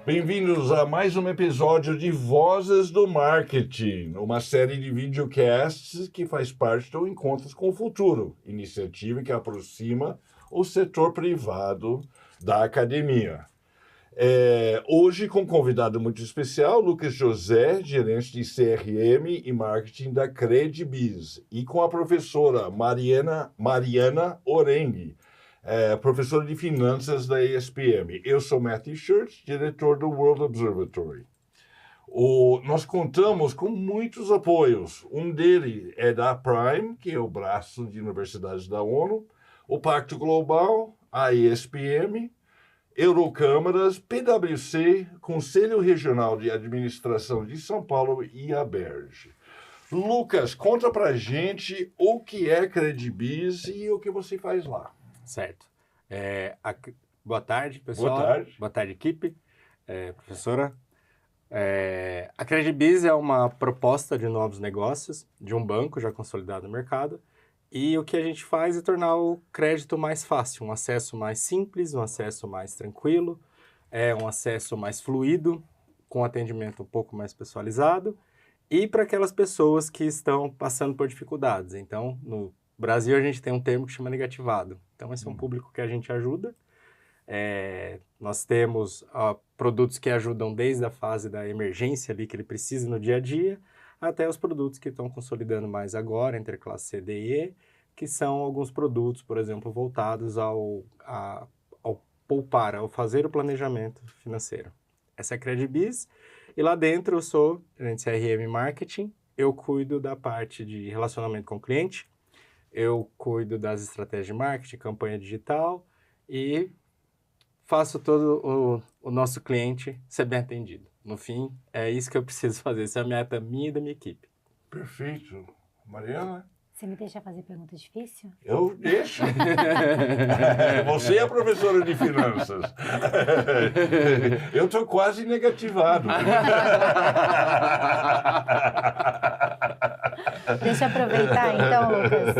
Bem-vindos a mais um episódio de Vozes do Marketing, uma série de videocasts que faz parte do Encontros com o Futuro, iniciativa que aproxima o setor privado da academia. Hoje com um convidado muito especial, Lucas José, gerente de CRM e marketing da Credibiz, e com a professora Mariana Orengue, professora de finanças da ESPM. Eu sou Matthew Schurz, diretor do World Observatory. Nós contamos com muitos apoios. Um deles é da Prime, que é o braço de universidades da ONU, o Pacto Global, a ESPM, Eurocâmaras, PwC, Conselho Regional de Administração de São Paulo e a Berge. Lucas, conta pra gente o que é Credibiz e o que você faz lá. Certo. Boa tarde, pessoal. Boa tarde. Boa tarde, equipe. Professora. A Credibiz é uma proposta de novos negócios de um banco já consolidado no mercado. E o que a gente faz é tornar o crédito mais fácil, um acesso mais simples, um acesso mais tranquilo, um acesso mais fluido, com atendimento um pouco mais pessoalizado e para aquelas pessoas que estão passando por dificuldades. Então, no Brasil, a gente tem um termo que chama negativado. Então, esse é um público que a gente ajuda. Nós temos produtos que ajudam desde a fase da emergência ali, que ele precisa no dia a dia, até os produtos que estão consolidando mais agora, entre classe C, D e E, que são alguns produtos, por exemplo, voltados ao poupar, ao fazer o planejamento financeiro. Essa é a Credibiz, e lá dentro eu sou gerente de CRM e Marketing, eu cuido da parte de relacionamento com o cliente, eu cuido das estratégias de marketing, campanha digital e faço todo o nosso cliente ser bem atendido. No fim, é isso que eu preciso fazer. Essa é a meta minha e da minha equipe. Perfeito. Mariana? Você me deixa fazer pergunta difícil? Eu deixo. Você é a professora de finanças. Eu estou quase negativado. Deixa eu aproveitar então, Lucas.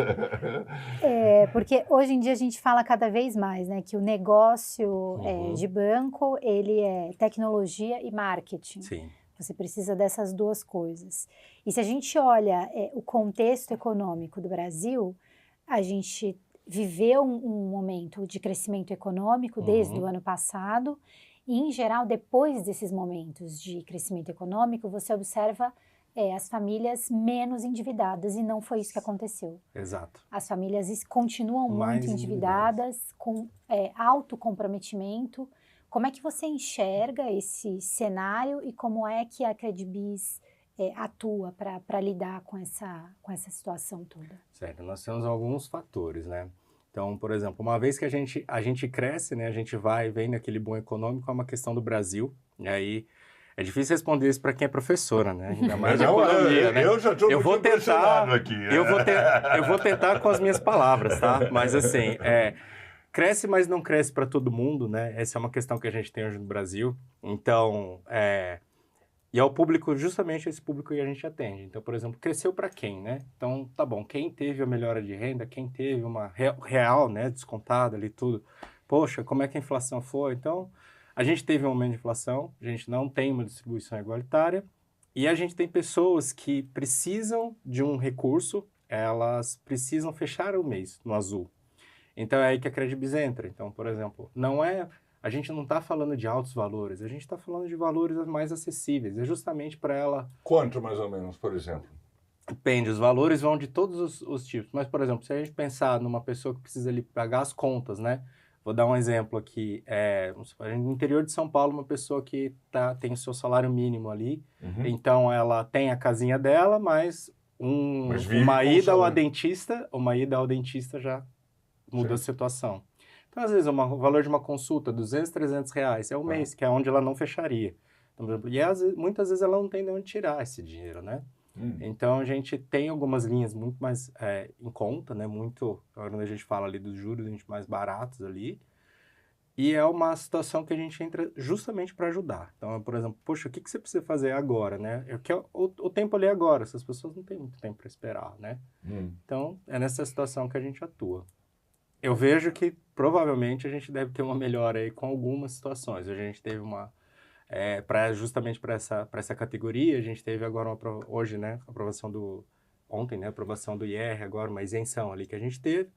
Porque hoje em dia a gente fala cada vez mais, né, que o negócio de banco, ele é tecnologia e marketing. Sim. Você precisa dessas duas coisas. E se a gente olha o contexto econômico do Brasil, a gente viveu um momento de crescimento econômico desde o ano passado, e em geral, depois desses momentos de crescimento econômico, você observa as famílias menos endividadas, e não foi isso que aconteceu. Exato. As famílias continuam Mais muito endividadas, com alto comprometimento. Como é que você enxerga esse cenário e como é que a Credibiz atua para lidar com essa situação toda? Certo, nós temos alguns fatores, né? Então, por exemplo, uma vez que a gente cresce, né, a gente vai e vem naquele boom econômico, é uma questão do Brasil, e aí é difícil responder isso para quem é professora, né? Ainda mais de economia, né? Eu já estou muito impressionado aqui. Eu vou tentar com as minhas palavras, tá? Mas assim, cresce, mas não cresce para todo mundo, né? Essa é uma questão que a gente tem hoje no Brasil. Então, e é o público, justamente esse público que a gente atende. Então, por exemplo, cresceu para quem, né? Então, tá bom, quem teve a melhora de renda, quem teve uma real, né, descontada ali tudo. Poxa, como é que a inflação foi? Então, a gente teve um aumento de inflação, a gente não tem uma distribuição igualitária, e a gente tem pessoas que precisam de um recurso, elas precisam fechar o mês no azul. Então, é aí que a Credibiz entra. Então, por exemplo, a gente não está falando de altos valores, a gente está falando de valores mais acessíveis. É justamente para ela... Quanto, mais ou menos, por exemplo? Depende, os valores vão de todos os tipos. Mas, por exemplo, se a gente pensar numa pessoa que precisa ali pagar as contas, né? Vou dar um exemplo aqui. No interior de São Paulo, uma pessoa que tem o seu salário mínimo ali. Então, ela tem a casinha dela, mas uma ida ao dentista já muda a situação. Então, às vezes, o valor de uma consulta, 200, 300 reais, é o mês, que é onde ela não fecharia. Então, por exemplo, e muitas vezes ela não tem de onde tirar esse dinheiro, né? Então, a gente tem algumas linhas muito mais em conta, né? Quando a gente fala ali dos juros, a gente mais baratos ali. E é uma situação que a gente entra justamente para ajudar. Então, por exemplo, poxa, o que você precisa fazer agora, né? O tempo ali é agora, essas pessoas não têm muito tempo para esperar, né? Então, é nessa situação que a gente atua. Eu vejo que provavelmente a gente deve ter uma melhora aí com algumas situações. A gente teve Justamente para essa categoria, a gente teve agora, hoje, né, ontem, né, aprovação do IR, agora uma isenção ali que a gente teve.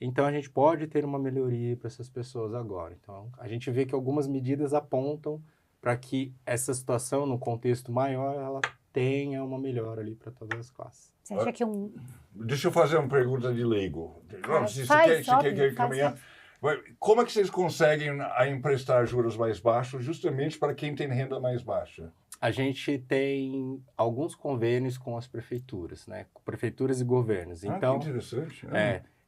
Então, a gente pode ter uma melhoria para essas pessoas agora. Então, a gente vê que algumas medidas apontam para que essa situação, no contexto maior, ela tenha uma melhora ali para todas as classes. Você acha que Deixa eu fazer uma pergunta de leigo. Se faz, você quer óbvio, caminhar... faz. Como é que vocês conseguem emprestar juros mais baixos justamente para quem tem renda mais baixa? A gente tem alguns convênios com as prefeituras, né? Prefeituras e governos. Então, que interessante.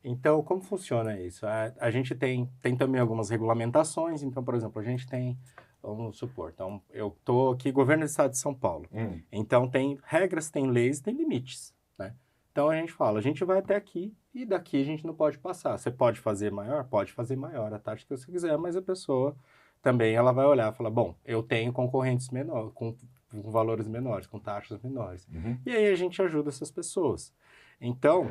Então, como funciona isso? A gente tem também algumas regulamentações. Então, por exemplo, a gente tem, vamos supor, então, eu estou aqui, governo do estado de São Paulo. Então, tem regras, tem leis, tem limites, né? Então, a gente fala, a gente vai até aqui e daqui a gente não pode passar. Você pode fazer maior? Pode fazer maior a taxa que você quiser, mas a pessoa também ela vai olhar e falar, bom, eu tenho concorrentes menores, com valores menores, com taxas menores. E aí a gente ajuda essas pessoas. Então,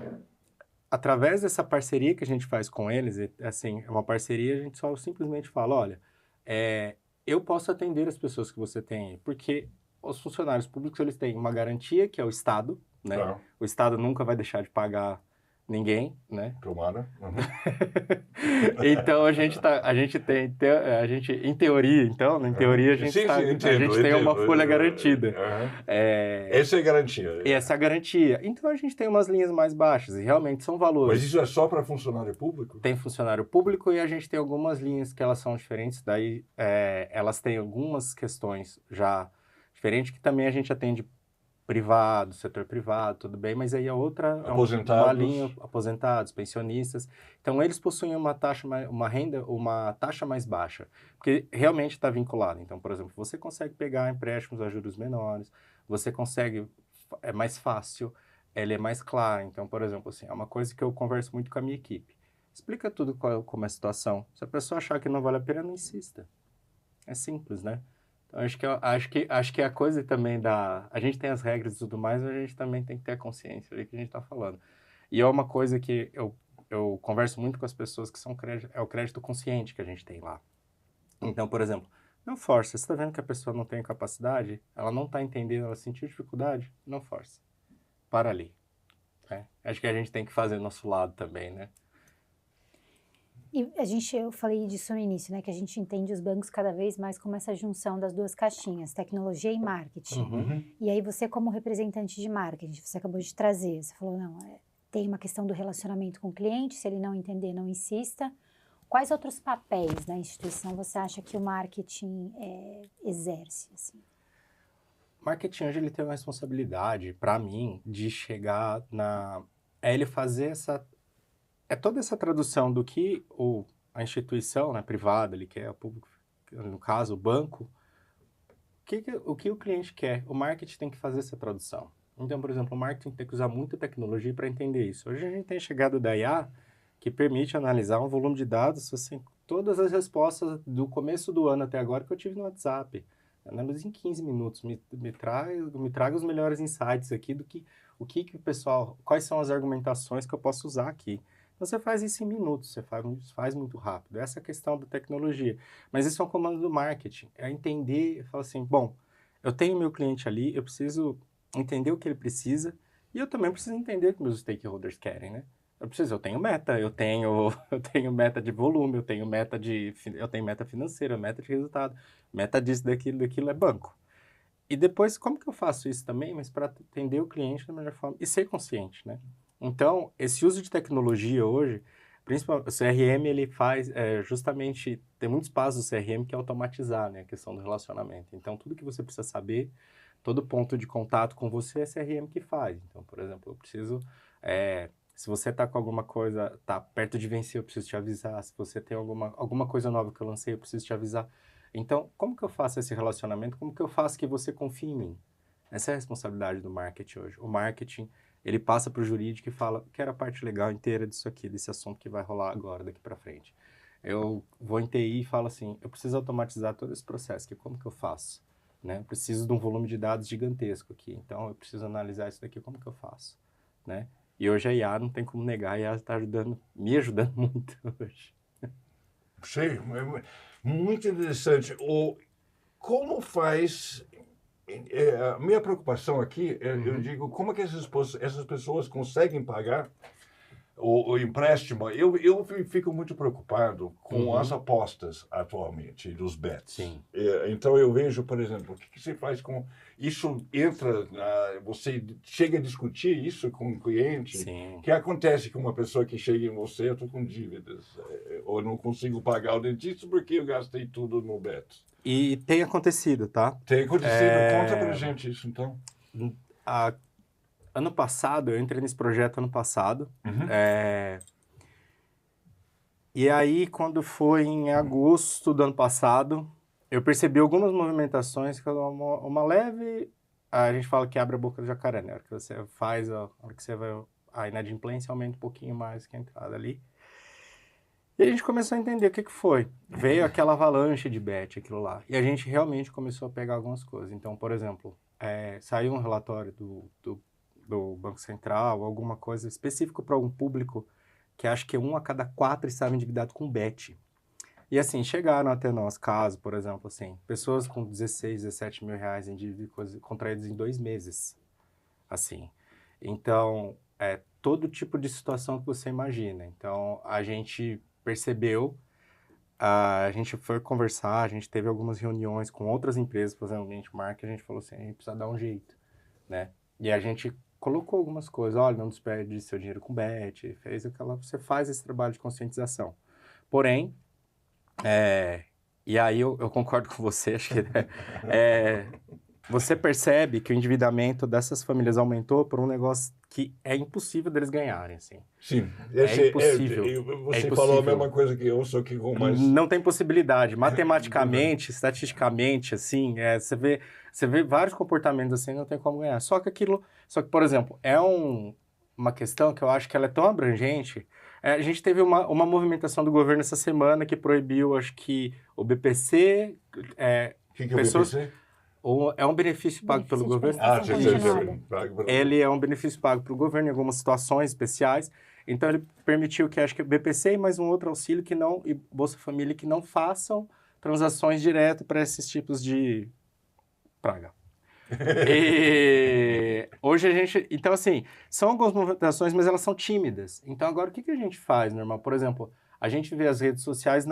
através dessa parceria que a gente faz com eles, assim, é uma parceria, a gente só simplesmente fala, olha, eu posso atender as pessoas que você tem, porque os funcionários públicos, eles têm uma garantia, que é o Estado, né? Tá. O Estado nunca vai deixar de pagar ninguém, né? Tomara. Então, a gente em teoria, então, em teoria, a gente tem uma folha garantida. Essa é a garantia. Essa é a garantia. Então, a gente tem umas linhas mais baixas, e realmente são valores. Mas isso é só para funcionário público? Tem funcionário público e a gente tem algumas linhas que elas são diferentes, daí elas têm algumas questões já diferentes, que também a gente atende privado, setor privado, tudo bem, mas aí a outra aposentados. Uma linha, aposentados, pensionistas. Então, eles possuem uma taxa mais baixa, porque realmente está vinculado. Então, por exemplo, você consegue pegar empréstimos a juros menores, você consegue, é mais fácil, ele é mais claro. Então, por exemplo, assim, é uma coisa que eu converso muito com a minha equipe. Explica tudo como é a situação. Se a pessoa achar que não vale a pena, não insista. É simples, né? Acho que a coisa também a gente tem as regras e tudo mais, mas a gente também tem que ter a consciência ali que a gente está falando. E é uma coisa que eu converso muito com as pessoas que é o crédito consciente que a gente tem lá. Então, por exemplo, não força. Você está vendo que a pessoa não tem capacidade, ela não está entendendo, ela sentiu dificuldade, não força. Para ali. Né? Acho que a gente tem que fazer o nosso lado também, né? E eu falei disso no início, né? Que a gente entende os bancos cada vez mais como essa junção das duas caixinhas, tecnologia e marketing. E aí você, como representante de marketing, você acabou de trazer, você falou, não, tem uma questão do relacionamento com o cliente, se ele não entender, não insista. Quais outros papéis da instituição você acha que o marketing exerce? Assim? Marketing hoje ele tem uma responsabilidade, para mim, de chegar ele fazer toda essa tradução do que a instituição, né, privada, ele quer, o público, no caso, o banco, o que o cliente quer. O marketing tem que fazer essa tradução. Então, por exemplo, o marketing tem que usar muita tecnologia para entender isso. Hoje a gente tem a chegada da IA, que permite analisar um volume de dados, assim, todas as respostas do começo do ano até agora que eu tive no WhatsApp. Mas em 15 minutos, me traga os melhores insights aqui o pessoal, quais são as argumentações que eu posso usar aqui. Você faz isso em minutos, você faz muito rápido. Essa é a questão da tecnologia. Mas isso é um comando do marketing. É entender, falar assim, bom, eu tenho meu cliente ali, eu preciso entender o que ele precisa e eu também preciso entender o que meus stakeholders querem, né? Eu tenho meta, eu tenho meta de volume, eu tenho meta financeira, meta de resultado, meta disso, daquilo é banco. E depois, como que eu faço isso também? Mas para atender o cliente da melhor forma e ser consciente, né? Então, esse uso de tecnologia hoje, principalmente o CRM, ele faz justamente, tem muitos passos do CRM que é automatizar, né, a questão do relacionamento. Então, tudo que você precisa saber, todo ponto de contato com você é CRM que faz. Então, por exemplo, eu preciso, se você está com alguma coisa, está perto de vencer, eu preciso te avisar. Se você tem alguma coisa nova que eu lancei, eu preciso te avisar. Então, como que eu faço esse relacionamento? Como que eu faço que você confie em mim? Essa é a responsabilidade do marketing hoje. O marketing, ele passa para o jurídico e fala, quero a parte legal inteira disso aqui, desse assunto que vai rolar agora, daqui para frente. Eu vou em TI e falo assim, eu preciso automatizar todo esse processo, como que eu faço? Né? Eu preciso de um volume de dados gigantesco aqui, então eu preciso analisar isso daqui, como que eu faço? Né? E hoje a IA, não tem como negar, a IA está me ajudando muito hoje. Sei, muito interessante. como faz... a minha preocupação aqui, eu digo, como é que essas pessoas conseguem pagar o empréstimo? Eu fico muito preocupado com as apostas atualmente, dos bets. Sim. Então eu vejo, por exemplo, o que você faz com... Isso entra, você chega a discutir isso com o cliente? Sim. O que acontece com uma pessoa que chega em você, eu estou com dívidas, ou não consigo pagar o dentista porque eu gastei tudo no bet? E tem acontecido, tá? Tem acontecido? Conta pra gente isso, então. Ano passado, eu entrei nesse projeto ano passado. E aí, quando foi em agosto do ano passado, eu percebi algumas movimentações que uma leve... A gente fala que abre a boca do jacaré, né? A hora que você faz, a hora que você vai... A inadimplência aumenta um pouquinho mais que a entrada ali. E a gente começou a entender o que foi. Veio aquela avalanche de bet, aquilo lá. E a gente realmente começou a pegar algumas coisas. Então, por exemplo, saiu um relatório do Banco Central, alguma coisa específica para algum público, que acho que 1 a cada 4 estava endividado com bet. E assim, chegaram até nós casos, por exemplo, assim, pessoas com 16, 17 mil reais em dívidas contraídas em 2 meses. Assim. Então, todo tipo de situação que você imagina. Então, a gente percebeu, a gente foi conversar, a gente teve algumas reuniões com outras empresas, por exemplo, benchmark, a gente falou assim, a gente precisa dar um jeito, né? E a gente colocou algumas coisas, olha, não desperde seu dinheiro com bet, você faz esse trabalho de conscientização. Porém, e aí eu concordo com você, acho que você percebe que o endividamento dessas famílias aumentou por um negócio que é impossível deles ganharem, assim. Sim. É impossível. Você falou a mesma coisa que eu, só que com mais... Não tem possibilidade. Matematicamente, estatisticamente, assim, você vê vários comportamentos assim, não tem como ganhar. Só que, por exemplo, uma questão que eu acho que ela é tão abrangente. A gente teve uma movimentação do governo essa semana que proibiu, acho que, o BPC... O que é o pessoas, BPC? É um benefício pago pelo governo. Ele é um benefício pago pelo governo em algumas situações especiais. Então, ele permitiu que, acho que o BPC e mais um outro auxílio e Bolsa Família que não façam transações diretas para esses tipos de praga. E hoje a gente... Então, assim, são algumas movimentações, mas elas são tímidas. Então, agora, o que a gente faz, normal? Por exemplo, a gente vê as redes sociais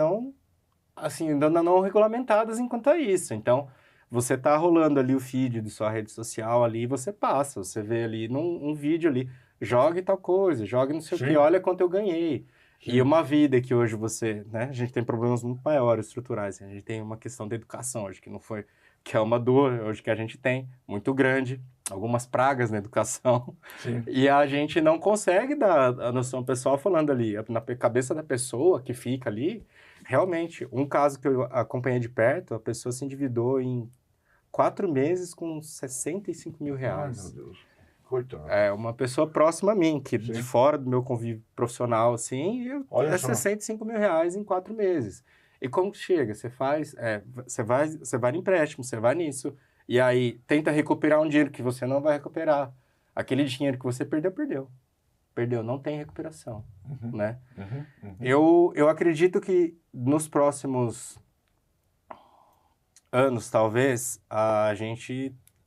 ainda não regulamentadas enquanto é isso. Então... Você tá rolando ali o feed de sua rede social ali, você passa, você vê ali um vídeo ali, jogue tal coisa, jogue não sei o que, olha quanto eu ganhei. Sim. E uma vida que hoje né, a gente tem problemas muito maiores, estruturais, a gente tem uma questão da educação hoje, que é uma dor hoje que a gente tem, muito grande, algumas pragas na educação, sim. E a gente não consegue dar a noção pessoal falando ali, na cabeça da pessoa que fica ali, realmente, um caso que eu acompanhei de perto, a pessoa se endividou em 4 meses com 65 mil reais. Ai, meu Deus. Coitado. Uma pessoa próxima a mim, que de fora do meu convívio profissional, assim, 65 mil reais em 4 meses. E como que chega? Você vai no empréstimo, você vai nisso, e aí tenta recuperar um dinheiro que você não vai recuperar. Aquele dinheiro que você perdeu. Perdeu, não tem recuperação, né? Eu acredito que nos próximos anos, talvez,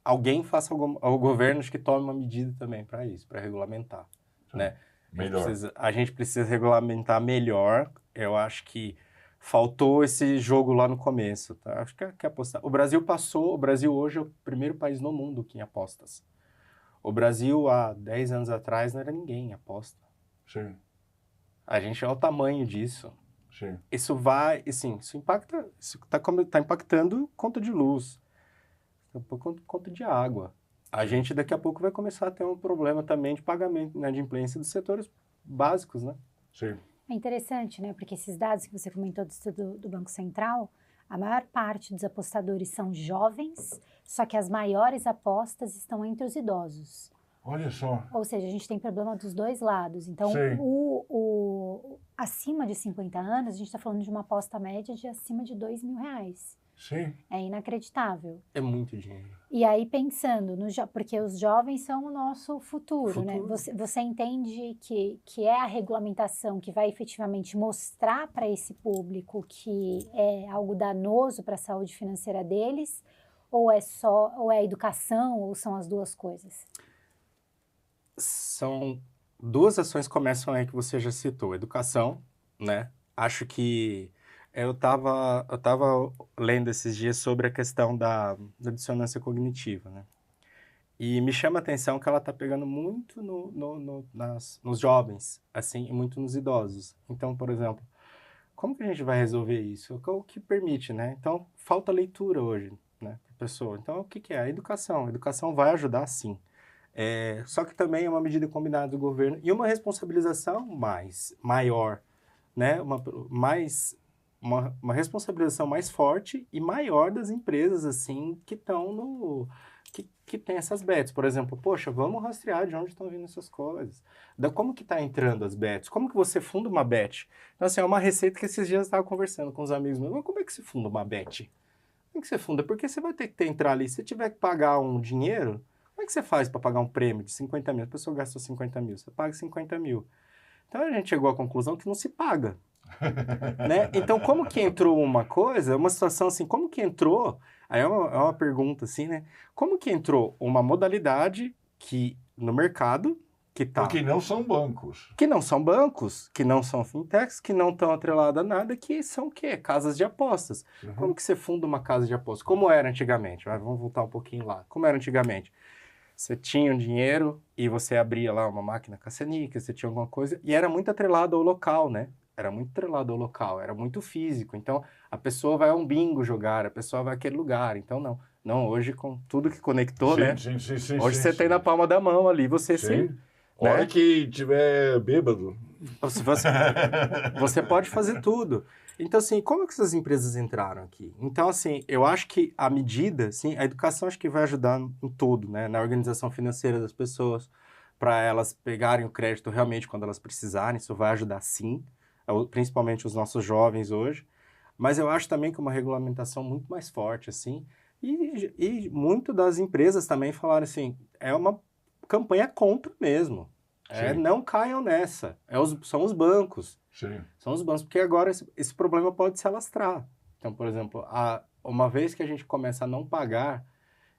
alguém faça ao governo que tome uma medida também para isso, para regulamentar, né? Melhor. A gente precisa regulamentar melhor. Eu acho que faltou esse jogo lá no começo, tá? Acho que apostar. O Brasil hoje é o primeiro país no mundo que em apostas. O Brasil, há 10 anos atrás, não era ninguém em aposta. Sim. A gente olha o tamanho disso. Sim. Isso impacta, isso tá impactando conta de luz, conta de água. A gente daqui a pouco vai começar a ter um problema também de pagamento, né, de inadimplência dos setores básicos, né? Sim. É interessante, né? Porque esses dados que você comentou do Banco Central, a maior parte dos apostadores são jovens, só que as maiores apostas estão entre os idosos. Olha só. Ou seja, a gente tem problema dos dois lados. Então, acima de 50 anos, a gente está falando de uma aposta média de acima de 2 mil reais. Sim. É inacreditável. É muito dinheiro. E aí pensando, porque os jovens são o nosso futuro, né? Futuro. Você entende que é a regulamentação que vai efetivamente mostrar para esse público que é algo danoso para a saúde financeira deles, ou é a educação, ou são as duas coisas? São duas ações que começam aí que você já citou. Educação, né? Acho que eu tava lendo esses dias sobre a questão da dissonância cognitiva, né? E me chama a atenção que ela tá pegando muito nos jovens, assim, e muito nos idosos. Então, por exemplo, como que a gente vai resolver isso? O que permite, né? Então, falta leitura hoje, né, para a pessoa. Então, o que que é? A educação. A educação vai ajudar, sim. Só que também é uma medida combinada do governo e uma responsabilização maior, né? Uma responsabilização mais forte e maior das empresas, assim, que estão que tem essas bets. Por exemplo, poxa, vamos rastrear de onde estão vindo essas coisas. Como que está entrando as bets? Como que você funda uma bet? Então, assim, é uma receita que esses dias eu estava conversando com os amigos meus. Mas como é que se funda uma bet? Como é que você funda? Porque você vai ter que entrar ali. Se você tiver que pagar um dinheiro, como é que você faz para pagar um prêmio de 50 mil? A pessoa gastou 50 mil, você paga 50 mil. Então, a gente chegou à conclusão que não se paga. Né? Então, como que entrou uma coisa, uma situação assim, como que entrou, aí é uma pergunta assim, né? Como que entrou uma modalidade que no mercado, que tá... Porque não são bancos. Que não são bancos, que não são fintechs, que não estão atrelados a nada, que são o quê? Casas de apostas. Uhum. Como que você funda uma casa de apostas? Como era antigamente? Vamos voltar um pouquinho lá. Como era antigamente? Você tinha um dinheiro e você abria lá uma máquina caça-níquel, você tinha alguma coisa, e era muito atrelado ao local, né? Era muito atrelado ao local, era muito físico. Então, a pessoa vai a um bingo jogar, a pessoa vai àquele lugar. Então, não. Não, hoje com tudo que conectou, Sim, né? sim, Hoje você tem na palma da mão ali, você Sim. sim. Hora Né? que tiver bêbado. Você pode fazer tudo. Então, assim, como que essas empresas entraram aqui? Então, assim, eu acho que a medida, assim, a educação acho que vai ajudar em tudo, né? Na organização financeira das pessoas, para elas pegarem o crédito realmente quando elas precisarem, isso vai ajudar sim, principalmente os nossos jovens hoje. Mas eu acho também que uma regulamentação muito mais forte, assim, e muito das empresas também falaram assim, é uma campanha contra mesmo. Não caiam nessa. São os bancos. Sim. São os bancos, porque agora esse problema pode se alastrar. Então, por exemplo, uma vez que a gente começa a não pagar,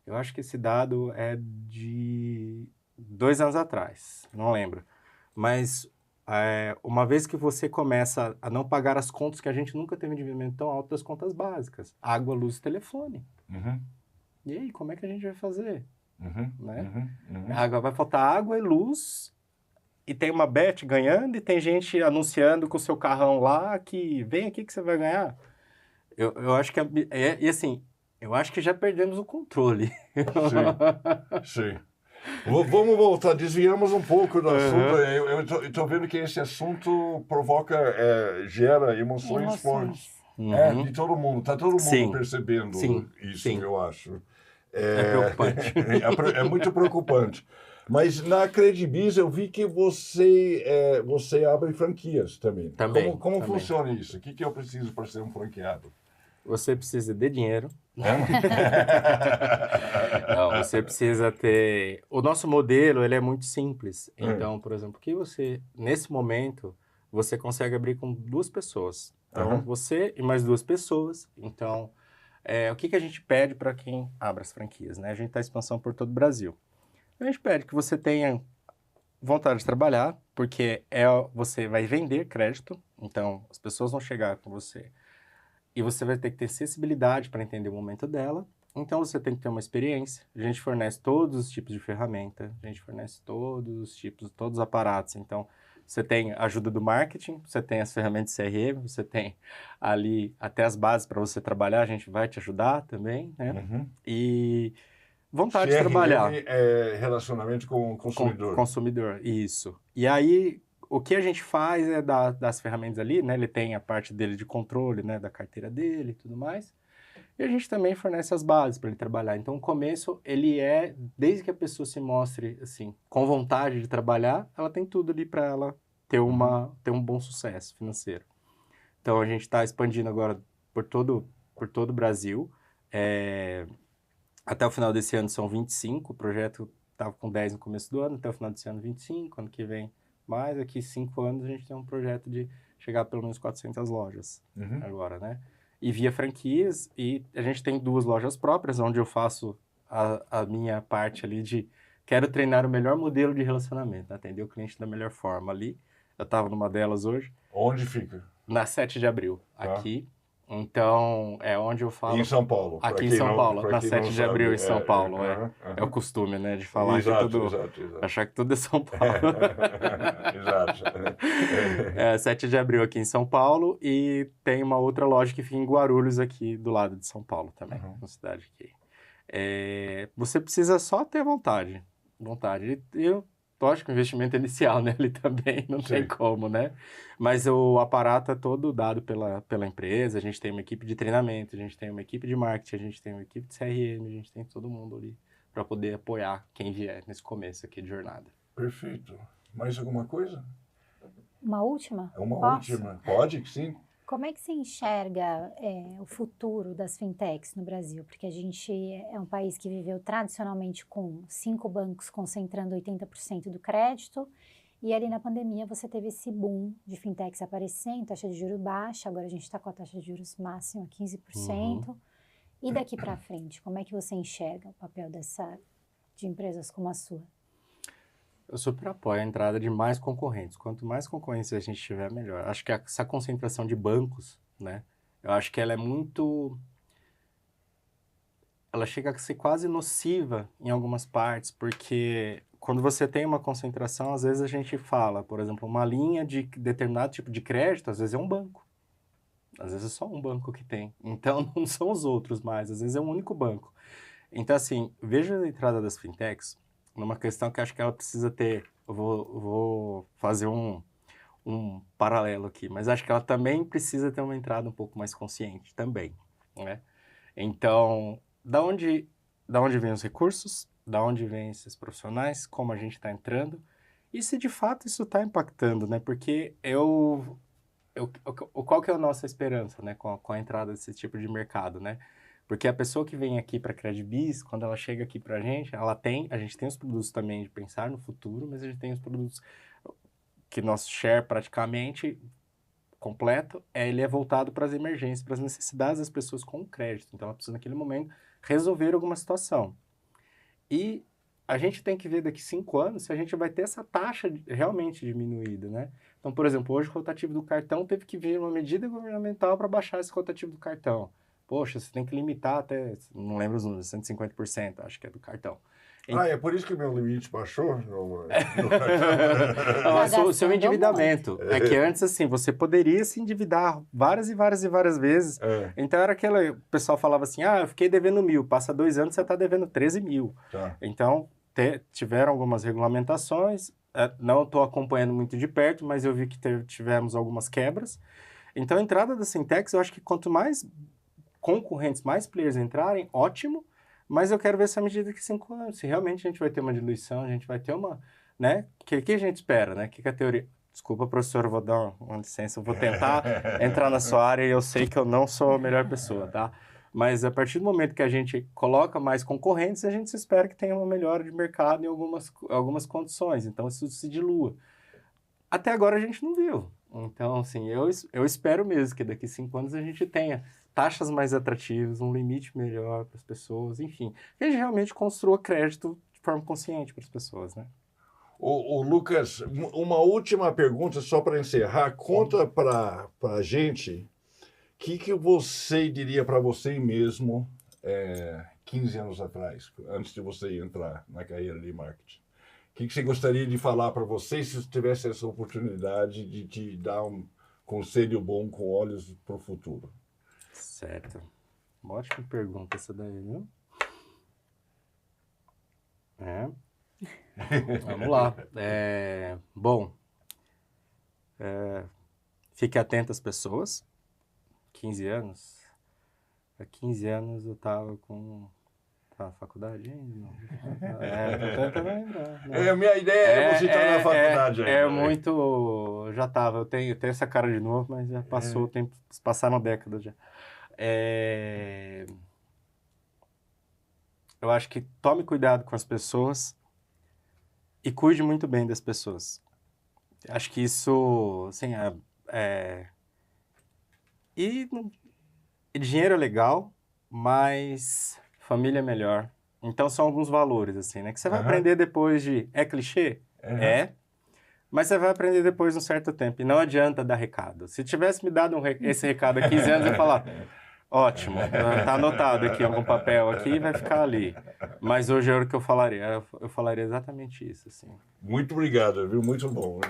eu acho que esse dado é de 2 anos atrás, não lembro. Mas uma vez que você começa a não pagar as contas, que a gente nunca teve um endividamento tão alto das contas básicas, água, luz e telefone. Uhum. E aí, como é que a gente vai fazer? Uhum. Né? Uhum. Vai faltar água e luz, e tem uma bet ganhando, e tem gente anunciando com o seu carrão lá que vem aqui que você vai ganhar. Eu acho que e assim, eu acho que já perdemos o controle. Sim. Vamos voltar, desviamos um pouco do assunto. Eu tô vendo que esse assunto gera emoções fortes. De todo mundo, tá todo mundo percebendo isso, eu acho. É preocupante. É muito preocupante. Mas na Credibiz eu vi que você abre franquias também. Como funciona isso? O que eu preciso para ser um franqueado? Você precisa de dinheiro. Não, você precisa ter... O nosso modelo, ele é muito simples. Então, por exemplo, nesse momento, você consegue abrir com 2 pessoas. Então, você e mais 2 pessoas. Então, o que a gente pede para quem abre as franquias, né? A gente está em expansão por todo o Brasil. A gente pede que você tenha vontade de trabalhar, porque você vai vender crédito, então as pessoas vão chegar com você e você vai ter que ter sensibilidade para entender o momento dela, então você tem que ter uma experiência. A gente fornece todos os tipos de ferramenta, a gente fornece todos os aparatos, então você tem a ajuda do marketing, você tem as ferramentas de CRM, você tem ali até as bases para você trabalhar, a gente vai te ajudar também, né? E vontade de trabalhar. É relacionamento com o consumidor. Com consumidor, isso. E aí, o que a gente faz é das ferramentas ali, né? Ele tem a parte dele de controle, né? Da carteira dele e tudo mais. E a gente também fornece as bases para ele trabalhar. Então, o começo, desde que a pessoa se mostre, assim, com vontade de trabalhar, ela tem tudo ali para ela ter um bom sucesso financeiro. Então, a gente está expandindo agora por todo por todo o Brasil. Até o final desse ano são 25, o projeto estava com 10 no começo do ano, até o final desse ano 25, ano que vem mais, daqui 5 anos a gente tem um projeto de chegar a pelo menos 400 lojas agora, né? E via franquias, e a gente tem 2 lojas próprias, onde eu faço a minha parte ali de quero treinar o melhor modelo de relacionamento, atender o cliente da melhor forma ali. Eu estava numa delas hoje. Onde fica? Na 7 de abril, aqui. Então, é onde eu falo... Em São Paulo. Aqui em São Paulo, na 7 de abril em São Paulo. É o costume, né, de falar exato, que tudo... Exato. Achar que tudo é São Paulo. Exato. 7 de abril aqui em São Paulo, e tem uma outra loja que fica em Guarulhos, aqui do lado de São Paulo também, na cidade aqui. Você precisa só ter vontade. E eu... Lógico, investimento inicial, né? Ali também, não tem como, né? Mas o aparato é todo dado pela empresa, a gente tem uma equipe de treinamento, a gente tem uma equipe de marketing, a gente tem uma equipe de CRM, a gente tem todo mundo ali para poder apoiar quem vier nesse começo aqui de jornada. Perfeito. Mais alguma coisa? Uma última? Última. Pode que sim. Como é que você enxerga o futuro das fintechs no Brasil? Porque a gente é um país que viveu tradicionalmente com 5 bancos concentrando 80% do crédito, e ali na pandemia você teve esse boom de fintechs aparecendo, taxa de juros baixa, agora a gente está com a taxa de juros máxima 15%. E daqui para frente, como é que você enxerga o papel de empresas como a sua? Eu super apoio a entrada de mais concorrentes. Quanto mais concorrência a gente tiver, melhor. Acho que essa concentração de bancos, né? Eu acho que ela é muito... Ela chega a ser quase nociva em algumas partes, porque quando você tem uma concentração, às vezes a gente fala, por exemplo, uma linha de determinado tipo de crédito, às vezes é um banco. Às vezes é só um banco que tem. Então, não são os outros mais. Às vezes é um único banco. Então, assim, veja a entrada das fintechs numa questão que acho que ela precisa ter... Eu vou fazer um paralelo aqui, mas acho que ela também precisa ter uma entrada um pouco mais consciente também, né? Então, da onde vêm os recursos? Da onde vêm esses profissionais? Como a gente está entrando? E se de fato isso está impactando, né? Porque qual que é a nossa esperança, né? Com a entrada desse tipo de mercado, né? Porque a pessoa que vem aqui para a CredBiz, quando ela chega aqui para a gente tem os produtos também de pensar no futuro, mas a gente tem os produtos que nosso share praticamente completo, ele é voltado para as emergências, para as necessidades das pessoas com crédito. Então, ela precisa, naquele momento, resolver alguma situação. E a gente tem que ver daqui 5 anos se a gente vai ter essa taxa realmente diminuída, né? Então, por exemplo, hoje o rotativo do cartão teve que vir uma medida governamental para baixar esse rotativo do cartão. Poxa, você tem que limitar até, não lembro os números, 150%, acho que é do cartão. É por isso que o meu limite baixou no o seu endividamento. É que antes, assim, você poderia se endividar várias e várias vezes. Então, era aquela... O pessoal falava assim, eu fiquei devendo 1.000, passa 2 anos, você está devendo 13 mil. Tá. Então, tiveram algumas regulamentações, não estou acompanhando muito de perto, mas eu vi que tivemos algumas quebras. Então, a entrada das fintechs, eu acho que quanto mais concorrentes, mais players entrarem, ótimo, mas eu quero ver essa medida daqui 5 anos. Se realmente a gente vai ter uma diluição, a gente vai ter uma, né? O que a gente espera, né? O que a teoria... Desculpa, professor, eu vou dar uma licença, eu vou tentar entrar na sua área e eu sei que eu não sou a melhor pessoa, tá? Mas a partir do momento que a gente coloca mais concorrentes, a gente espera que tenha uma melhora de mercado em algumas condições. Então, isso se dilua. Até agora a gente não viu. Então, assim, eu espero mesmo que daqui 5 anos a gente tenha taxas mais atrativas, um limite melhor para as pessoas, enfim. Que a gente realmente construa crédito de forma consciente para as pessoas, né? O Lucas, uma última pergunta só para encerrar. Conta para a gente o que você diria para você mesmo 15 anos atrás, antes de você entrar na carreira de marketing. O que você gostaria de falar para você se você tivesse essa oportunidade de te dar um conselho bom com olhos para o futuro? Certo. Uma ótima pergunta essa daí, viu? Vamos lá. Fique atento às pessoas. 15 anos. Há 15 anos eu estava com... Tá na faculdade ainda? Tô tentando lembrar. A minha ideia é você estar na faculdade ainda. Muito... Já estava. Eu tenho essa cara de novo, mas já passou o tempo. Passaram décadas já. Eu acho que tome cuidado com as pessoas e cuide muito bem das pessoas. Acho que isso, assim, E dinheiro é legal, mas família é melhor. Então, são alguns valores, assim, né? Que você vai aprender depois de... É clichê? Mas você vai aprender depois de um certo tempo. E não adianta dar recado. Se tivesse me dado esse recado há 15 anos, eu ia falar... Ótimo, tá anotado aqui em algum papel aqui e vai ficar ali. Mas hoje é o que eu falaria. Eu falaria exatamente isso, assim. Muito obrigado, viu? Muito bom.